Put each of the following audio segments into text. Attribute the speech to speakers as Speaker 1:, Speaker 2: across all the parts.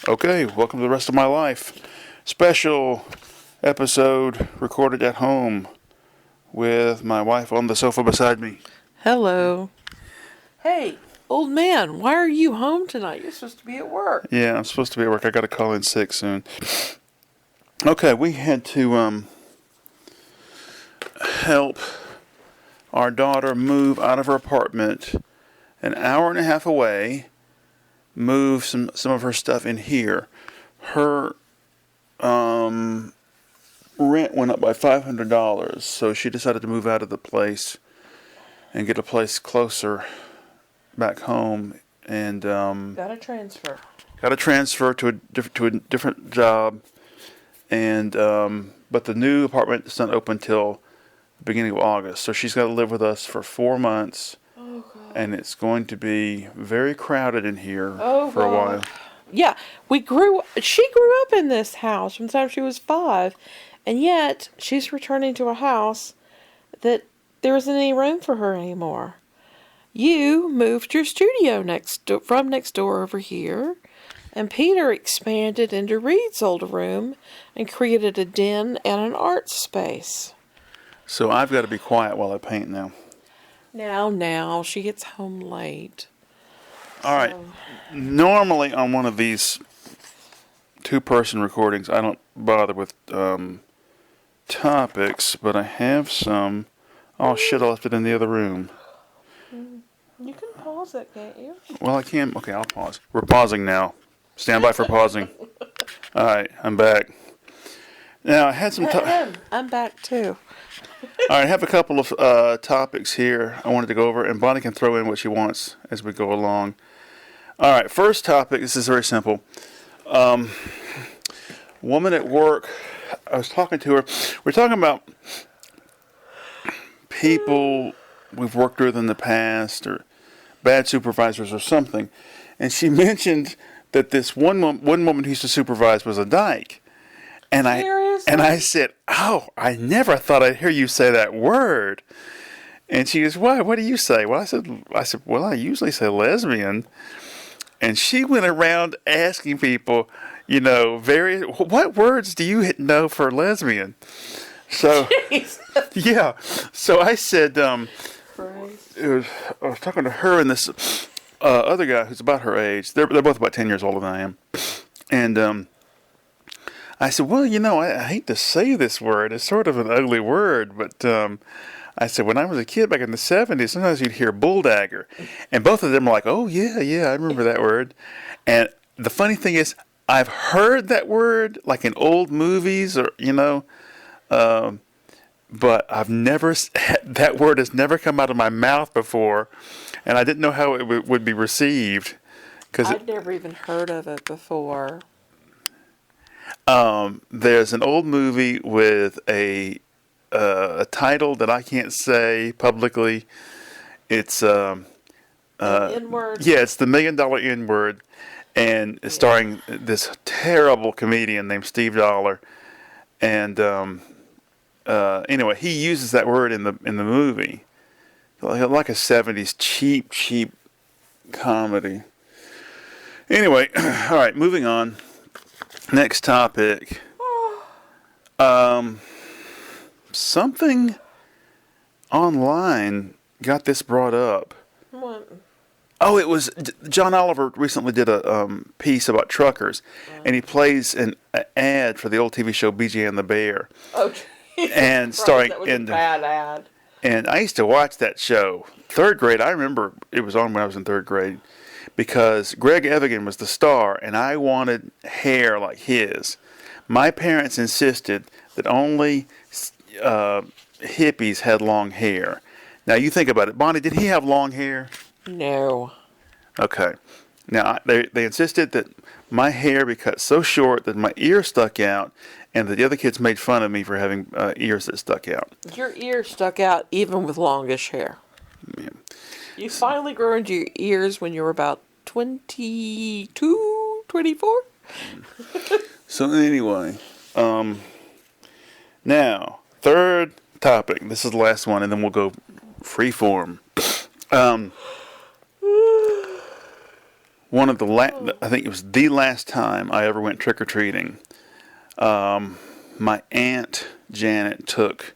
Speaker 1: Okay, welcome to the rest of my life. Special episode recorded at home with my wife on the sofa beside me.
Speaker 2: Hello. Hey, old man, why are you home tonight? You're supposed to be at work.
Speaker 1: Yeah, I'm supposed to be at work. I got to call in sick soon. Okay, we had to help our daughter move out of her apartment an hour and a half away, move some of her stuff in here. Her rent went up by $500, so she decided to move out of the place and get a place closer back home. And
Speaker 2: Got a transfer.
Speaker 1: got to transfer to a different job. And but the new apartment is not open till the beginning of August, so she's got to live with us for 4 months.
Speaker 2: Oh, God.
Speaker 1: And it's going to be very crowded in here for a
Speaker 2: God.
Speaker 1: while.
Speaker 2: Yeah, she grew up in this house from the time she was 5, and yet she's returning to a house that there isn't any room for her anymore. You moved your studio from next door over here, and Peter expanded into Reed's old room and created a den and an art space.
Speaker 1: So I've got to be quiet while I paint now.
Speaker 2: Now, she gets home late.
Speaker 1: All right. Normally on one of these two-person recordings, I don't bother with topics, but I have some. Oh, shit, I left it in the other room.
Speaker 2: You can pause it, can't you?
Speaker 1: Well, I can. Okay, I'll pause. We're pausing now. Stand by for pausing. All right, I'm back. Now, I had some...
Speaker 2: I'm back, too.
Speaker 1: All right, I have a couple of topics here I wanted to go over, and Bonnie can throw in what she wants as we go along. All right, first topic, this is very simple. Woman at work, I was talking to her. We're talking about people we've worked with in the past, or bad supervisors or something. And she mentioned that this one woman who used to supervise was a dyke. And I said, oh, I never thought I'd hear you say that word. And she goes, why? What do you say? Well, I said, well, I usually say lesbian. And she went around asking people, what words do you know for lesbian? So, yeah. So I said, I was talking to her and this other guy who's about her age. They're both about 10 years older than I am. And I said, well, I hate to say this word. It's sort of an ugly word, but I said, when I was a kid back in the 70s, sometimes you'd hear bulldagger. And both of them were like, oh, yeah, I remember that word. And the funny thing is, I've heard that word, like in old movies, or, but I've never, that word has never come out of my mouth before, and I didn't know how it would be received.
Speaker 2: I'd never even heard of it before.
Speaker 1: There's an old movie with a title that I can't say publicly. It's
Speaker 2: N-word?
Speaker 1: Yeah, it's the $1 Million N-word, and it's starring this terrible comedian named Steve Dollar. And anyway, he uses that word in the movie, like a 70s cheap comedy. Anyway, all right, moving on. Next topic. Something online got this brought up.
Speaker 2: What?
Speaker 1: Oh, it was John Oliver recently did a piece about truckers, and he plays an ad for the old TV show BJ and the Bear.
Speaker 2: Oh, Jesus
Speaker 1: and
Speaker 2: Christ,
Speaker 1: starring
Speaker 2: that was a bad ad.
Speaker 1: And I used to watch that show. 3rd grade, I remember it was on when I was in 3rd grade, because Greg Evigan was the star, and I wanted hair like his. My parents insisted that only hippies had long hair. Now, you think about it. Bonnie, did he have long hair?
Speaker 2: No.
Speaker 1: Okay. Now, they insisted that my hair be cut so short that my ear stuck out, and that the other kids made fun of me for having ears that stuck out.
Speaker 2: Your ear stuck out even with longish hair.
Speaker 1: Yeah.
Speaker 2: You finally grew into your ears when you were about 22, 24?
Speaker 1: So anyway, now, third topic. This is the last one, and then we'll go one of the I think it was the last time I ever went trick or treating. My aunt Janet took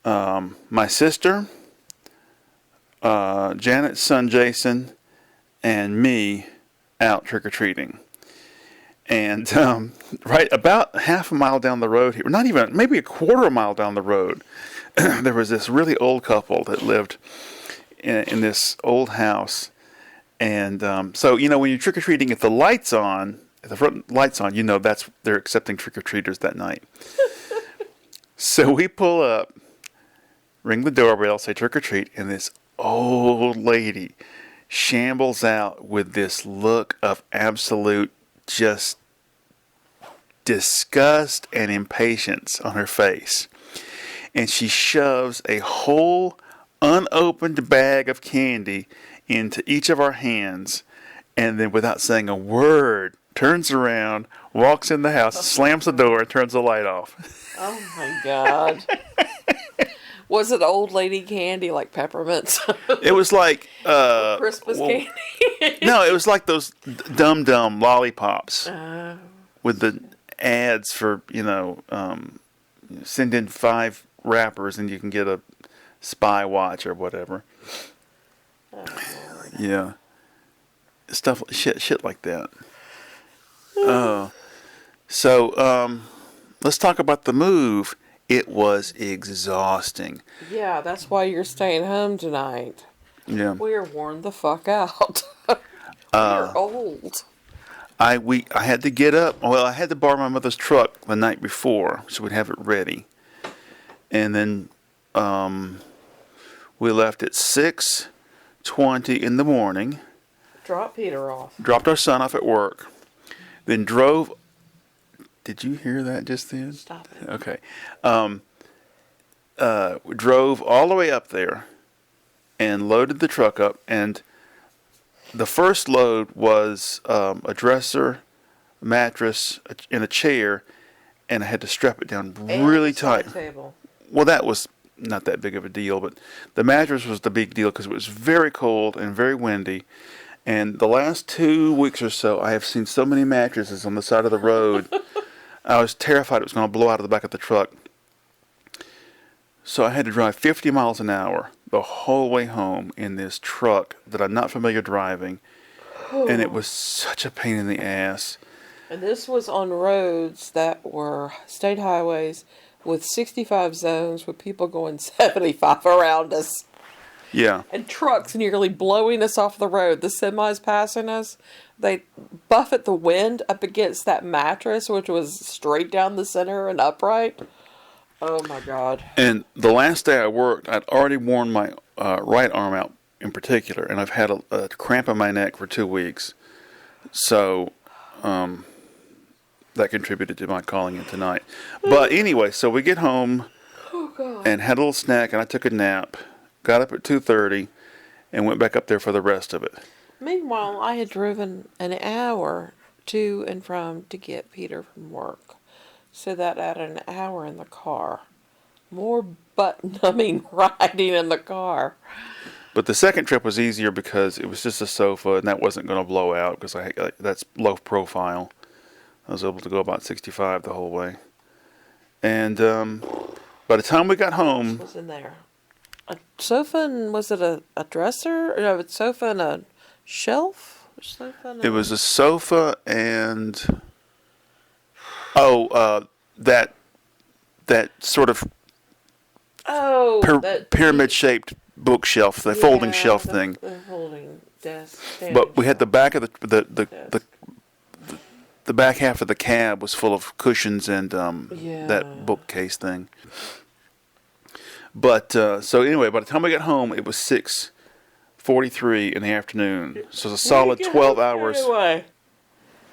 Speaker 1: my sister, Janet's son Jason, and me out trick or treating. And right about half a mile down the road here, not even, maybe a quarter of a mile down the road, there was this really old couple that lived in this old house. And so, when you're trick or treating, if the lights on, if the front lights on, they're accepting trick or treaters that night. So we pull up, ring the doorbell, say trick or treat, and this old lady shambles out with this look of absolute just disgust and impatience on her face. And she shoves a whole unopened bag of candy into each of our hands, and then without saying a word, turns around, walks in the house, slams the door, and turns the light off.
Speaker 2: Oh my God. Was it old lady candy like peppermints?
Speaker 1: It was like
Speaker 2: Christmas candy?
Speaker 1: No, it was like those Dum Dum lollipops with the ads for, send in 5 wrappers and you can get a spy watch or whatever. Yeah. Stuff, shit like that. So, let's talk about the move. It was exhausting.
Speaker 2: Yeah, that's why you're staying home tonight.
Speaker 1: Yeah.
Speaker 2: We're worn the fuck out. We're old.
Speaker 1: I had to get up. Well, I had to borrow my mother's truck the night before so we'd have it ready. And then we left at 6:20 in the morning.
Speaker 2: Drop Peter off.
Speaker 1: Dropped our son off at work. Then drove. Did you hear that just then?
Speaker 2: Stop it.
Speaker 1: Okay. Drove all the way up there and loaded the truck up. And the first load was a dresser, a mattress, and a chair. And I had to strap it down really tight.
Speaker 2: Table.
Speaker 1: Well, that was not that big of a deal, but the mattress was the big deal because it was very cold and very windy. And the last 2 weeks or so, I have seen so many mattresses on the side of the road. I was terrified it was going to blow out of the back of the truck. So I had to drive 50 miles an hour the whole way home in this truck that I'm not familiar driving. And it was such a pain in the ass.
Speaker 2: And this was on roads that were state highways with 65 zones with people going 75 around us.
Speaker 1: Yeah.
Speaker 2: And trucks nearly blowing us off the road. The semis passing us, they buffet the wind up against that mattress, which was straight down the center and upright. Oh my God. And
Speaker 1: the last day I worked, I'd already worn my right arm out in particular, and I've had a cramp in my neck for 2 weeks. So that contributed to my calling in tonight. But anyway, so we get home and had a little snack, and I took a nap. Got up at 2:30 and went back up there for the rest of it.
Speaker 2: Meanwhile, I had driven an hour to and from to get Peter from work. So that added an hour in the car. More butt-numbing riding in the car.
Speaker 1: But the second trip was easier because it was just a sofa and that wasn't going to blow out because that's low profile. I was able to go about 65 the whole way. And by the time we got home...
Speaker 2: What was in there? A sofa and was it a dresser? No, a sofa and a shelf?
Speaker 1: It was a sofa and that sort of pyramid shaped bookshelf, the folding shelf thing.
Speaker 2: The folding desk.
Speaker 1: But we had the back of the back half of the cab was full of cushions and that bookcase thing. But so anyway, by the time we got home, it was 6:43 in the afternoon. So it was a solid 12 hours.
Speaker 2: Anyway.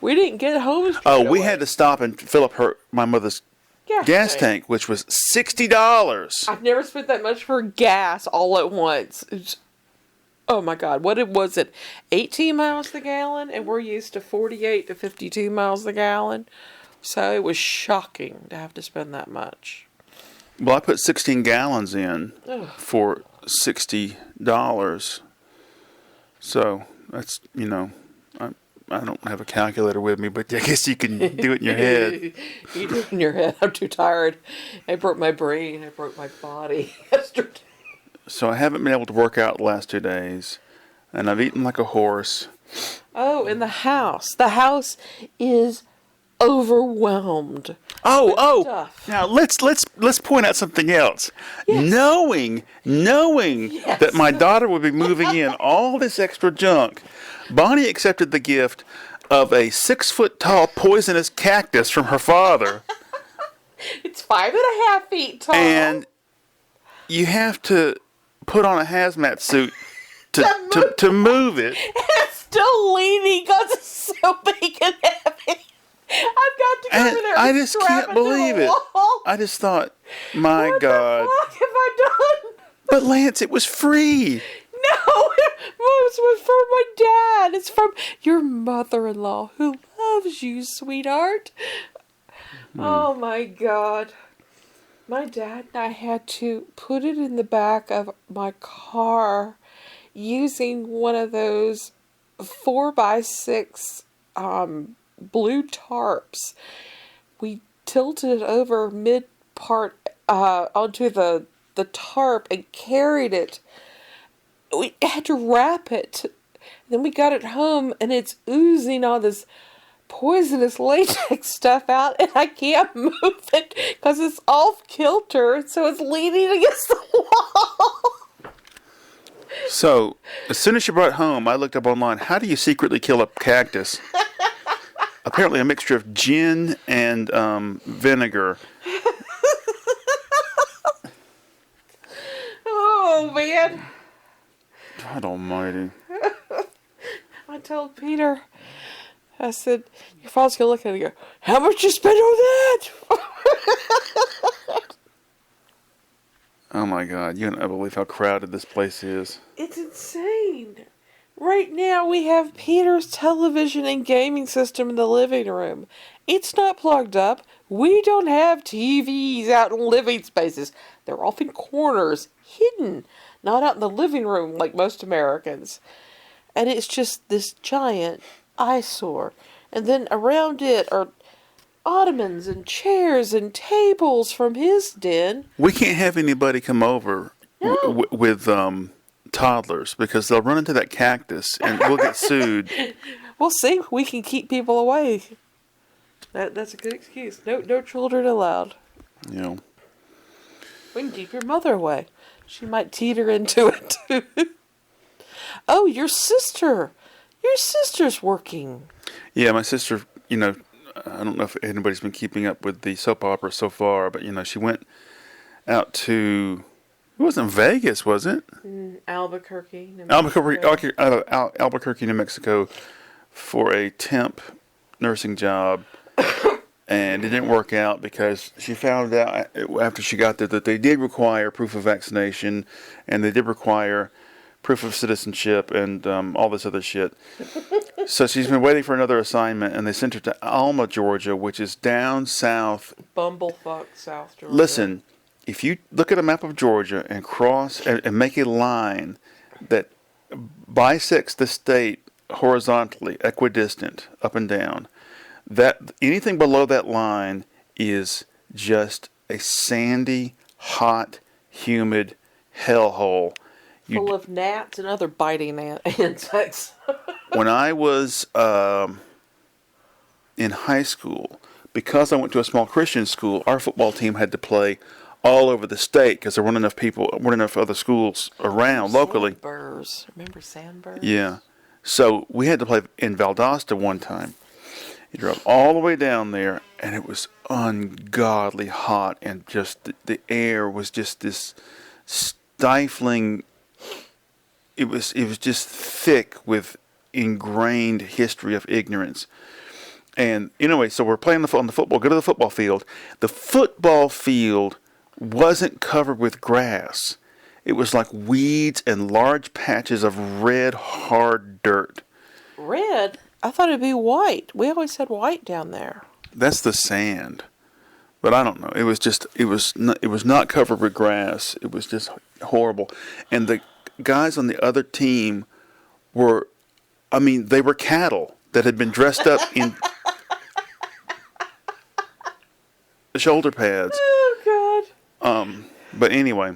Speaker 2: We didn't get home.
Speaker 1: We had to stop and fill up my mother's gas tank, which was $60.
Speaker 2: I've never spent that much for gas all at once. Oh my God, what was it? 18 miles a gallon, and we're used to 48 to 52 miles a gallon. So it was shocking to have to spend that much.
Speaker 1: Well, I put 16 gallons in for $60. So that's, I don't have a calculator with me, but I guess you can do it in your head.
Speaker 2: You do it in your head. I'm too tired. I broke my brain. I broke my body yesterday.
Speaker 1: So I haven't been able to work out the last 2 days, and I've eaten like a horse.
Speaker 2: Oh, in the house. The house is overwhelmed.
Speaker 1: Oh!
Speaker 2: Stuff.
Speaker 1: Now let's point out something else.
Speaker 2: Yes.
Speaker 1: Knowing
Speaker 2: Yes.
Speaker 1: that my daughter would be moving in all this extra junk, Bonnie accepted the gift of a 6-foot-tall poisonous cactus from her father.
Speaker 2: It's 5.5 feet tall.
Speaker 1: And you have to put on a hazmat suit to move it.
Speaker 2: It's still leaning because it's so big and heavy. I've got to go
Speaker 1: And
Speaker 2: over there
Speaker 1: I
Speaker 2: and
Speaker 1: just
Speaker 2: strap
Speaker 1: can't
Speaker 2: it to
Speaker 1: believe
Speaker 2: the
Speaker 1: it.
Speaker 2: wall.
Speaker 1: I just thought, my
Speaker 2: What
Speaker 1: God.
Speaker 2: the fuck have I done?
Speaker 1: But Lance, it was free.
Speaker 2: No, it was from my dad. It's from your mother-in-law who loves you, sweetheart. Oh my God. My dad and I had to put it in the back of my car using one of those 4x6 blue tarps. We tilted it over mid-part onto the tarp and carried it. We had to wrap it. Then we got it home and it's oozing all this poisonous latex stuff out, and I can't move it because it's off kilter, so it's leaning against the wall.
Speaker 1: So, as soon as she brought it home, I looked up online, how do you secretly kill a cactus? Apparently a mixture of gin and vinegar.
Speaker 2: Oh, man.
Speaker 1: God almighty.
Speaker 2: I told Peter, I said, your father's going to look at it and go, how much you spend on that?
Speaker 1: Oh my God, you don't believe how crowded this place is.
Speaker 2: It's insane. Right now we have Peter's television and gaming system in the living room. It's not plugged up. We don't have TVs out in living spaces. They're off in corners, hidden, not out in the living room like most Americans. And it's just this giant eyesore. And then around it are ottomans and chairs and tables from his den.
Speaker 1: We can't have anybody come over with toddlers because they'll run into that cactus and we'll get sued.
Speaker 2: We'll see. We can keep people away. That's a good excuse. No children allowed.
Speaker 1: You know.
Speaker 2: We can keep your mother away. She might teeter into it too. Oh, your sister. Your sister's working.
Speaker 1: Yeah, my sister, I don't know if anybody's been keeping up with the soap opera so far, but, she went out to, it wasn't Vegas, was it?
Speaker 2: Albuquerque, New Mexico.
Speaker 1: Albuquerque, New Mexico, for a temp nursing job. And it didn't work out because she found out after she got there that they did require proof of vaccination and they did require proof of citizenship and all this other shit. So she's been waiting for another assignment, and they sent her to Alma, Georgia, which is down south.
Speaker 2: Bumblefuck, South Georgia.
Speaker 1: Listen, if you look at a map of Georgia and cross and make a line that bisects the state horizontally, equidistant, up and down, that anything below that line is just a sandy, hot, humid hellhole.
Speaker 2: Full of gnats and other biting insects.
Speaker 1: When I was in high school, because I went to a small Christian school, our football team had to play all over the state because there weren't enough other schools around locally.
Speaker 2: Sandburrs. Remember Sandburrs?
Speaker 1: Yeah. So we had to play in Valdosta one time. You drove all the way down there, and it was ungodly hot, and just the air was just this stifling. It was just thick with ingrained history of ignorance. And anyway, so we're playing on the football. Go to the football field. The football field wasn't covered with grass. It was like weeds and large patches of red, hard dirt.
Speaker 2: Red? I thought it'd be white. We always had white down there.
Speaker 1: That's the sand. But I don't know. It was not covered with grass. It was just horrible. And the guys on the other team they were cattle. that had been dressed up in shoulder pads.
Speaker 2: Oh
Speaker 1: But anyway,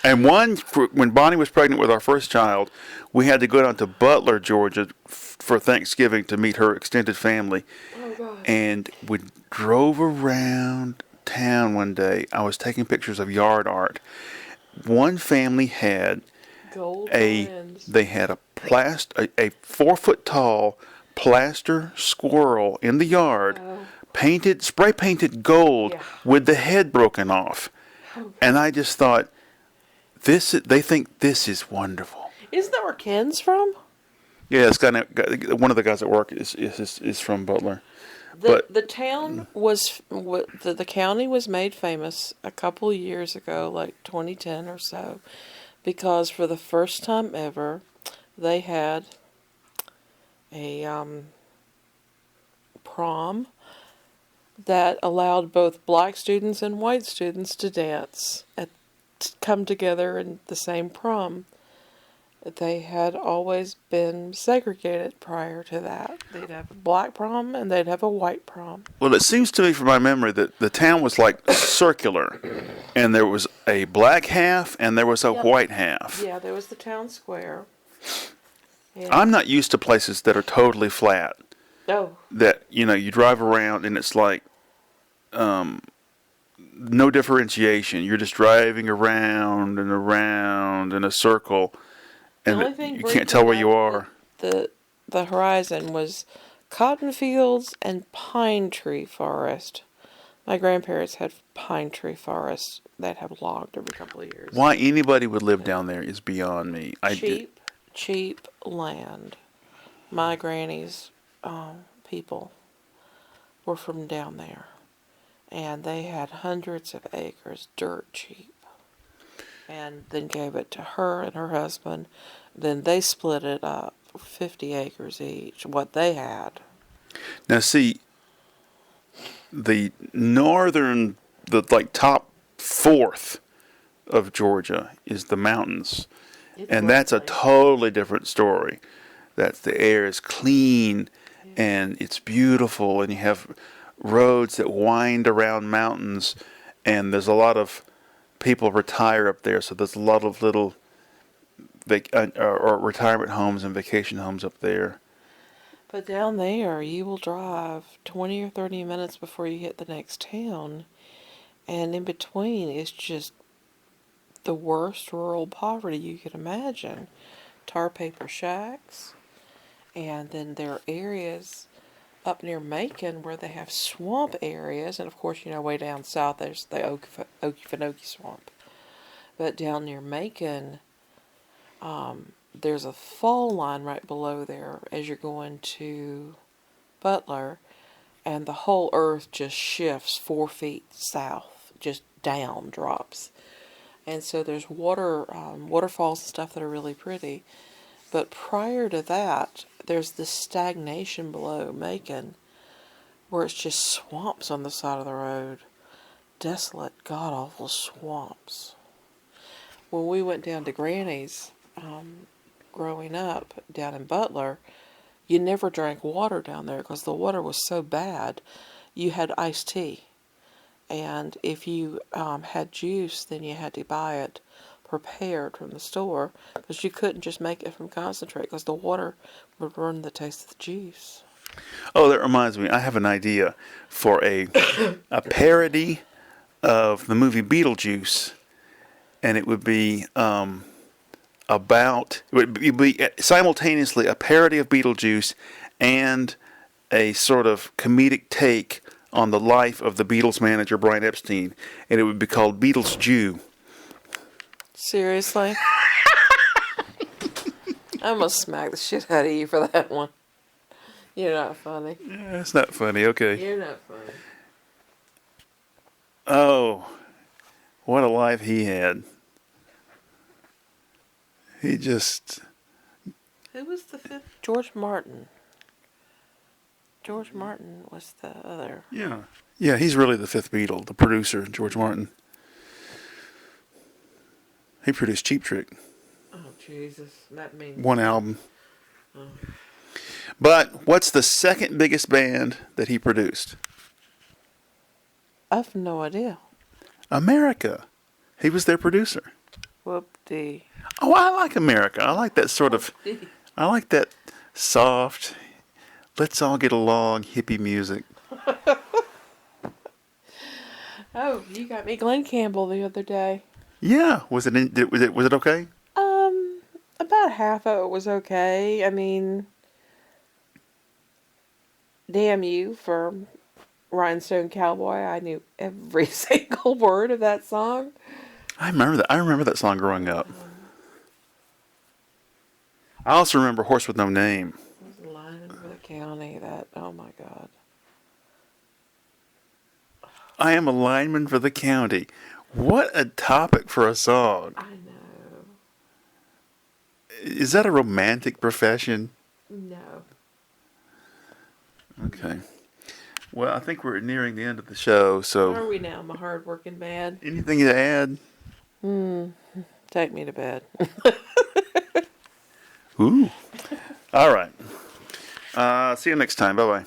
Speaker 1: and when Bonnie was pregnant with our first child, we had to go down to Butler, Georgia, for Thanksgiving to meet her extended family.
Speaker 2: God. Oh God.
Speaker 1: And we drove around town one day. I was taking pictures of yard art. One family had
Speaker 2: Gold
Speaker 1: a
Speaker 2: lens.
Speaker 1: they had a 4-foot tall plaster squirrel in the yard, spray painted gold with the head broken off. And I just thought, they think this is wonderful.
Speaker 2: Isn't that where Ken's from?
Speaker 1: Yeah, one of the guys at work is from Butler.
Speaker 2: The town was the county was made famous a couple years ago, like 2010 or so, because for the first time ever, they had a prom that allowed both black students and white students to dance come together in the same prom. They had always been segregated prior to that. They'd have a black prom and they'd have a white prom.
Speaker 1: Well, it seems to me from my memory that the town was like circular, and there was a black half and there was a white half.
Speaker 2: Yeah, there was the town square. And
Speaker 1: I'm not used to places that are totally flat.
Speaker 2: Oh.
Speaker 1: That, you drive around and it's like no differentiation. You're just driving around and around in a circle, and you can't tell where you are.
Speaker 2: The horizon was cotton fields and pine tree forest. My grandparents had pine tree forests that have logged every couple of years.
Speaker 1: Why anybody would live down there is beyond me.
Speaker 2: Cheap land. My granny's people were from down there, and they had hundreds of acres, dirt cheap, and then gave it to her and her husband. Then they split it up, 50 acres each, what they had.
Speaker 1: Now see, the top fourth of Georgia is the mountains. And that's a totally different story. The air is clean and it's beautiful, and you have roads that wind around mountains, and there's a lot of people retire up there, so there's a lot of little or retirement homes and vacation homes up there.
Speaker 2: But down there, you will drive 20 or 30 minutes before you hit the next town, and in between is just the worst rural poverty you could imagine. Tar paper shacks, and then there are areas up near Macon where they have swamp areas, and of course, way down south there's the Okefenokee swamp. But down near Macon, there's a fall line right below there as you're going to Butler, and the whole earth just shifts 4 feet south, just down drops. And so there's waterfalls and stuff that are really pretty. But prior to that, there's this stagnation below Macon where it's just swamps on the side of the road. Desolate, god-awful swamps. When we went down to Granny's growing up down in Butler, you never drank water down there because the water was so bad. You had iced tea. And if you had juice, then you had to buy it prepared from the store, because you couldn't just make it from concentrate because the water would ruin the taste of the juice.
Speaker 1: Oh, that reminds me. I have an idea for a parody of the movie Beetlejuice, and it would be simultaneously a parody of Beetlejuice and a sort of comedic take on the life of the Beatles manager Brian Epstein, and it would be called Beatles Jew.
Speaker 2: Seriously? I'm gonna smack the shit out of you for that one. You're not funny.
Speaker 1: Yeah, it's not funny. Okay.
Speaker 2: You're not funny.
Speaker 1: Oh, what a life he had. He just...
Speaker 2: Who was the fifth? George Martin. George Martin was the other.
Speaker 1: Yeah. Yeah, he's really the fifth Beatle, the producer, George Martin. He produced Cheap Trick.
Speaker 2: Oh, Jesus. That means...
Speaker 1: One album.
Speaker 2: Oh.
Speaker 1: But what's the second biggest band that he produced?
Speaker 2: I have no idea.
Speaker 1: America. He was their producer.
Speaker 2: Whoop-dee.
Speaker 1: Oh, I like America. I like that sort of, I like that soft, let's all get along hippie music.
Speaker 2: Oh, you got me Glenn Campbell the other day.
Speaker 1: Yeah. Was it okay?
Speaker 2: About half of it was okay. I mean, Damn You for Rhinestone Cowboy. I knew every single word of that song.
Speaker 1: I remember that. I remember that song growing up. I also remember Horse with No Name.
Speaker 2: It was Lineman for the County. Oh my God.
Speaker 1: I am a lineman for the county. What a topic for a song.
Speaker 2: I know.
Speaker 1: Is that a romantic profession?
Speaker 2: No.
Speaker 1: Okay. Well, I think we're nearing the end of the show, so...
Speaker 2: Where are we now, my hard-working man?
Speaker 1: Anything to add?
Speaker 2: Take me to bed.
Speaker 1: Ooh. All right. See you next time. Bye-bye.